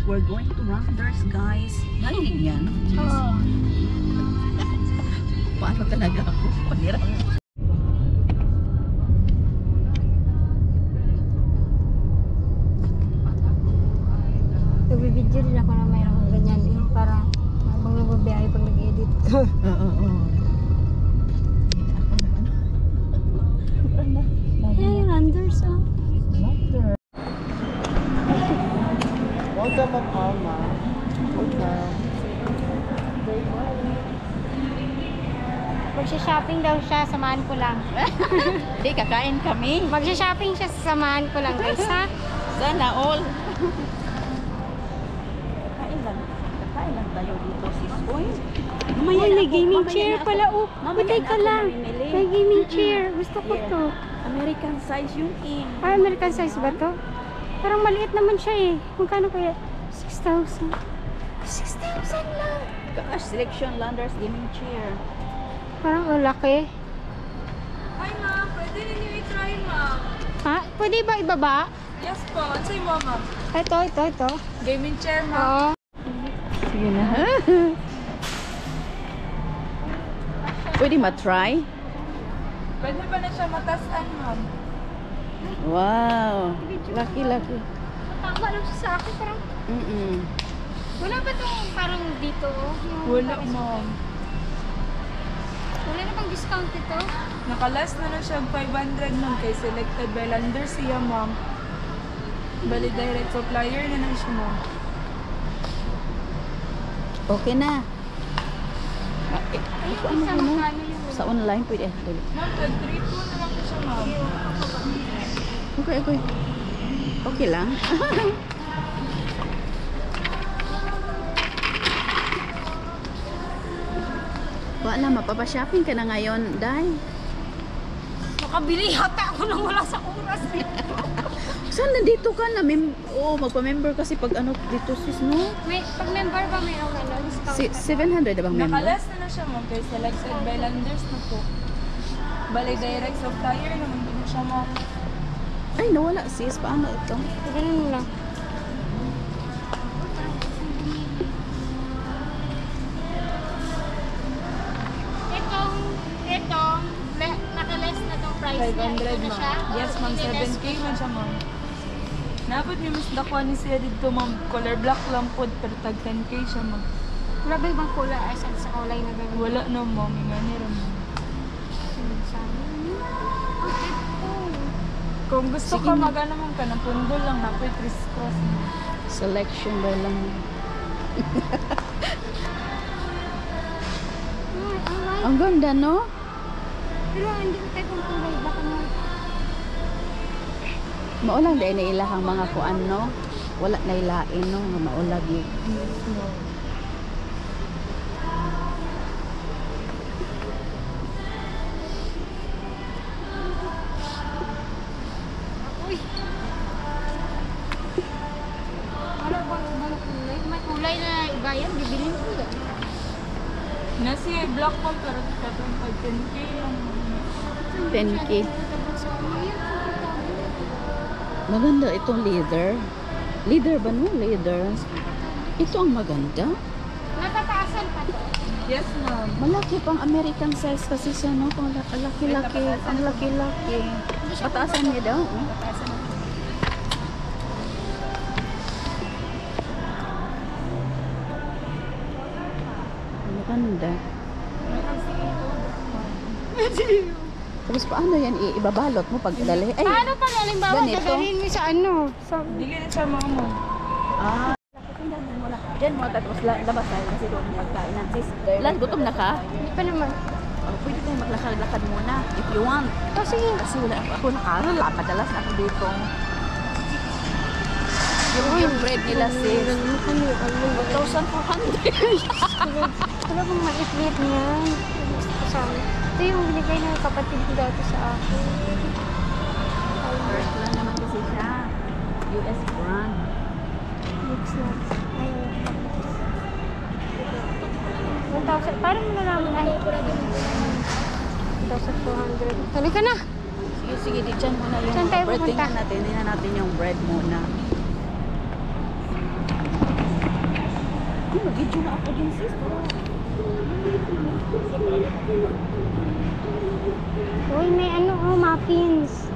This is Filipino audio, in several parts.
we're going to Rounders, guys. Narinig yan? Oo. Paano talaga ako? Panirang. Nagbibidyo din ako na mayroong ganyan. Yung parang habang nagbabiyahe pag nag-edit ko. Oo. Hey, Rounders, oh. Welcome, Mama. Welcome. Magsha-shopping daw siya, samahan ko lang. Hindi, kakain kami. Magsha-shopping siya, samahan ko lang, guys, ha? Sana all. Kakain lang tayo dito, sis. Uy. Ay, may gaming chair pala, oh. Putay ka lang. Mamimili. May gaming chair. Gusto ko Yeah. to. American size yung in. Ah, American size ba to? Parang maliit naman siya, eh. Magkano kaya? 6,000. 6,000 lang. Gosh, selection Landers gaming chair. Parang laki. Hi ma'am, pwede ninyo i-try ma'am. Ha? Pwede ba ibaba? Yes po, ansay mo ma'am. Ito. Gaming chair ma'am. Oo. Sige na. Pwede ma-try? Pwede ba na siya matasan ma'am? Wow. Laki. Tama lang siya sa akin. Parang, wala ba itong parang dito? Yung Wala parang- ma'am. Wala na bang discount ito? Nakalas na na siya 500 ma'am kay selected by Landers siya ma'am. Bali direct supplier na siya ma'am. Okay na. Ayun, isa magkano yun? Sa online pwede. Ma'am, tag-3 po na lang siya ma'am. Okay. Okay lang. Wala, mapapa-shopping ka na ngayon, Day. Makabili yata ako nang wala sa oras. Saan nandito ka na? Magpa-member kasi pag ano dito sis, no? May, pag member ba mayroong discount? 700 na bang member? Nakalas na siya ma'am kay selected by Landers na po. Bali direct supplier naman din siya ma'am. Ay, nawala sis. Paano ito? Ganun mo lang. Itong, naka-less na tong price niya. 500 Ito na siya? ma'am. Yes ma'am, 7K man siya ma'am. Napod may mas dakuha ni siya dito ma'am. Color black lang po, pero tag 10K siya ma'am. Wala ba ibang kulay? Ay, sa kulay na gano'n? Wala na ma'am, yung ganira ma'am. Kung gusto Sige ka na. magana ma'am ka, ng pundol lang na po, criss-cross ma'am. Selection daw lang. Alright. Ang ganda, no? Pero hindi ko tayo kung kulay. Baka mo. Maulang dahil na ilahang mga kuan, no? Wala na ilain, no? Nga maulag yun. Uy! Ano ba kulay? May kulay na iba yan. Bibilin ko yan. Nasi black ma'am, pero katong tag 10K lang ma'am. 10K. Maganda itong leather. Leather ba, no? Leather. Ito ang maganda. Natataasan pa to. Yes ma'am. Malaki pang American size kasi siya, no? Pang laki-laki. Ang laki-laki. Pataasan niya daw, oh. Maganda. Tapos paano yan? Ibabalot mo pag dali? Ay, Paano pag halimbawa ganito? dadalhin mo sa ano? Sa Dili na siya mga ma'am. ah. Diyan mo, tapos labas tayo kasi doon magkainan. Sis, Lan, gutom na ka? Hindi pa naman. Oh, pwede tayo maglakad-lakad muna if you want. Oh, sige. Kasi wala ako nakaroon. Madalas ako dito. Yung bread nila sis. 2,400. Wala bang maliit-liit niyan? Gusto ko sana. Ito yung binigay ng kapatid ko dati sa akin. First lang naman kasi siya. US brand. Mix nuts. Ayun. 1,000. Paano mo nalaman? Ay, 1,400. Tuloy ka na. Sige, di dyan muna yung Saan tayo bread. pupunta? Tingnan natin yung bread muna. Mag-video na ako din sis. Uy, may ano, oh, muffins.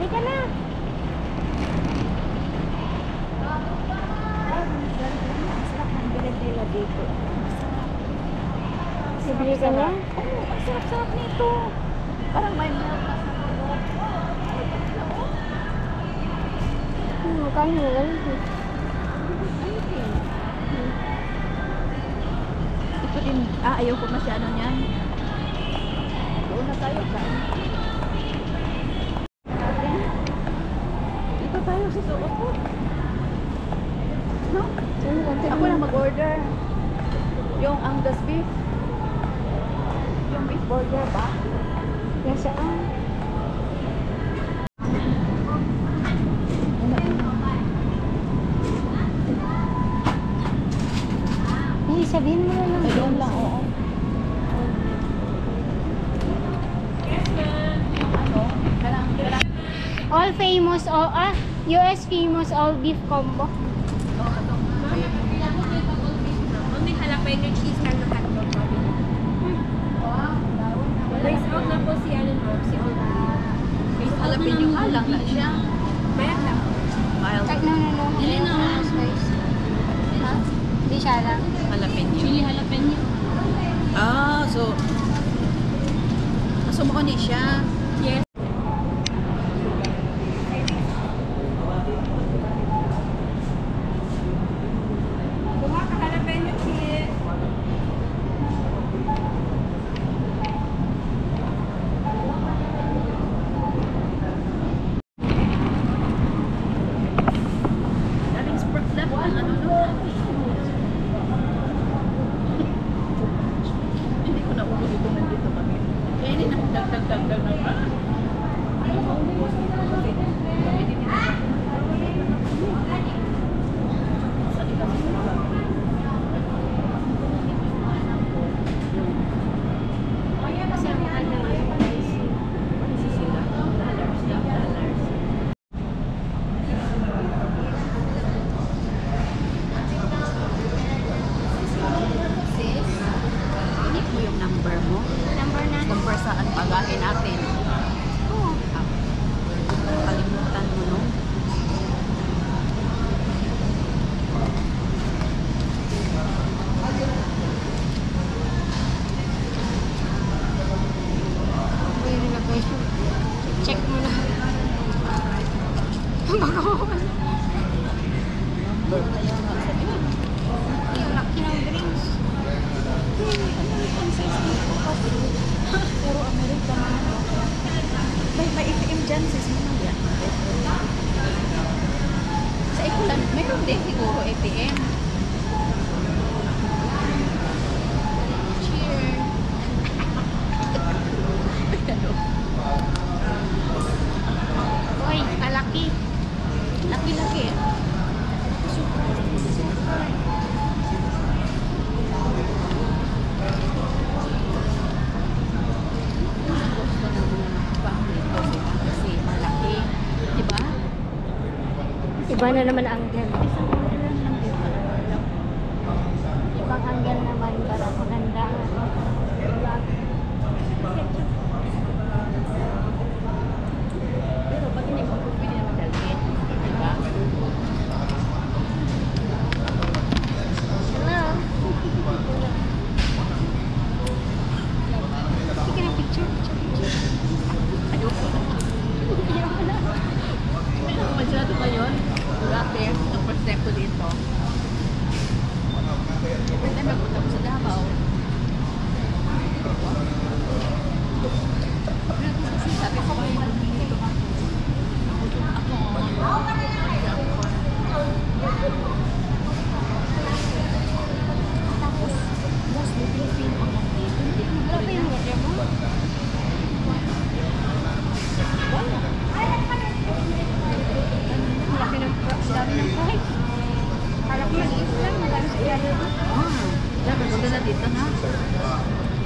Halika na. Dito. Bibili ka na? Oo, ang sarap-sarap nito. Parang may milk na sa loob. Magkano na lang? Ito din, ayaw ko masyado niyan. Doon na tayo, kain. Dito tayo sa suot ko. No? Ako na mag-order. Yung Angus beef. Yung beef burger ba? Nasaan? Hindi, sabihin mo na lang. Ayun lang, oo. Ano? Kailangan. All famous, US famous all beef combo. Only jalapeno cheese and the hot dog. Rice out na po si ano mo, si Olga. Jalapeno ka lang na siya. Mayat lang. Mild. No. Dili na. Ha? Hindi siya lang. Jalapeno. Chili jalapeno. Ah, so mo ni siya. Yes. Kuha ka jalapeno cheese. Daming sprout left ng ano no. Hindi ko na ulo dito nandito kami. Kaya hindi na dagdag na. Kasi ang mahal na yung price. Inip mo yung number mo. Number na. Number saan pagahin natin. Oo. Kalimutan mo, no? Uy, nilagay. Check mo na. Baka yung laki ng drinks. Pero Amerika na. May ATM dyan, sis mo na yan. Sa ikulan, mayroon din siguro ATM. Cheers! Uy, kalaki. Laki-laki eh. Gusto ng mga paborito sila kasi malaki. Diba? Iba na naman ang angle. Isang order lang din pala. Ibang angle naman para maganda ang Every time nagpunta ko sa Davao, sabi ko ba yung dito ako. Tapos, mostly Filipino ang nandito. Hindi ko grabe yung weather mo. Wala. Malaki ng dami ng price. Kala ko yung Islam, magkano sa iyan. Dapat maganda dito na.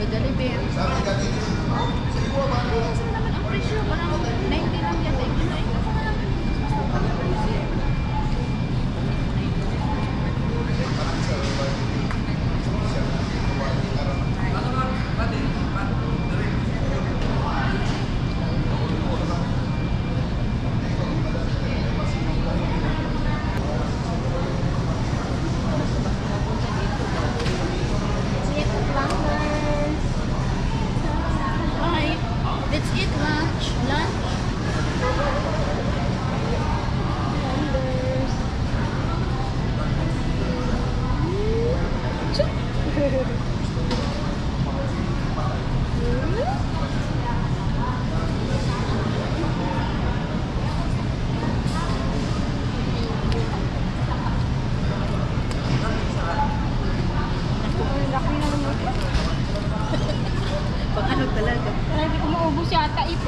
Jollibee. Saan naman ang presyo? Parang 90 lang yata. Hi, let's eat lunch. Pag ano talaga? Parang hindi ko maubos yata ito.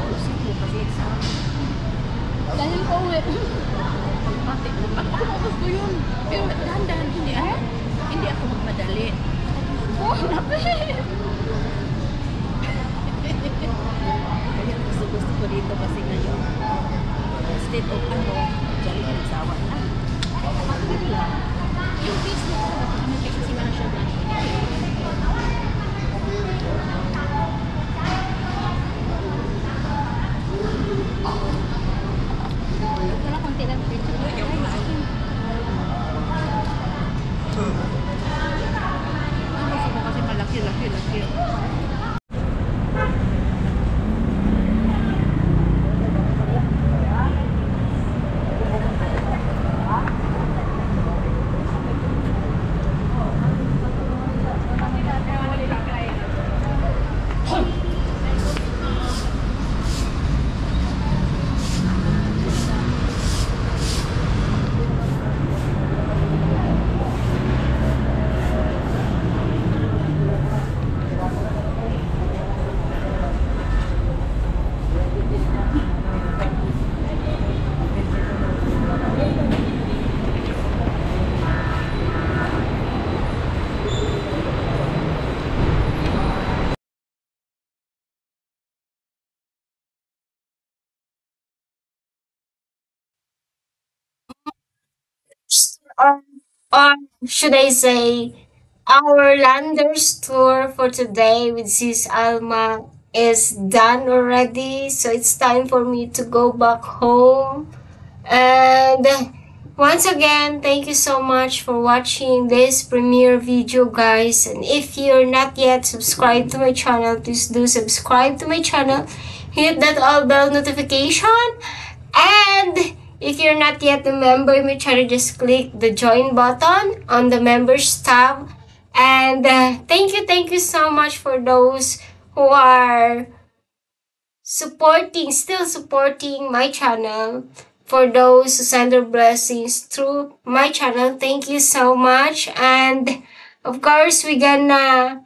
Usin mo kasi exam. Dahil ko uwi. Pati, kumabas ko yun. Pero dahan-dahan, hindi ako magmadali. Oh, napi! Kaya gusto ko dito kasi ngayon. Instead of Jollibee nagsawa na. Yung business, ano kasi nga siya na. Wala konti lang picture. Gusto ko kasi malaki. or, or should I say, our Landers tour for today with Sis Alma is done already. So it's time for me to go back home. And once again, thank you so much for watching this premiere video, guys. And if you're not yet subscribed to my channel, please do subscribe to my channel. Hit that all bell notification. And if you're not yet a member in my channel, just click the join button on the members tab. And thank you so much for those who are still supporting my channel. For those who send their blessings through my channel, thank you so much. And of course, we're gonna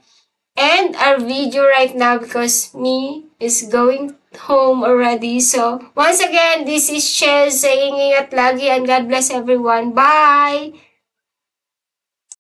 end our video right now because me is going home already. So once again, this is Ches saying ingat lagi and God bless everyone. Bye!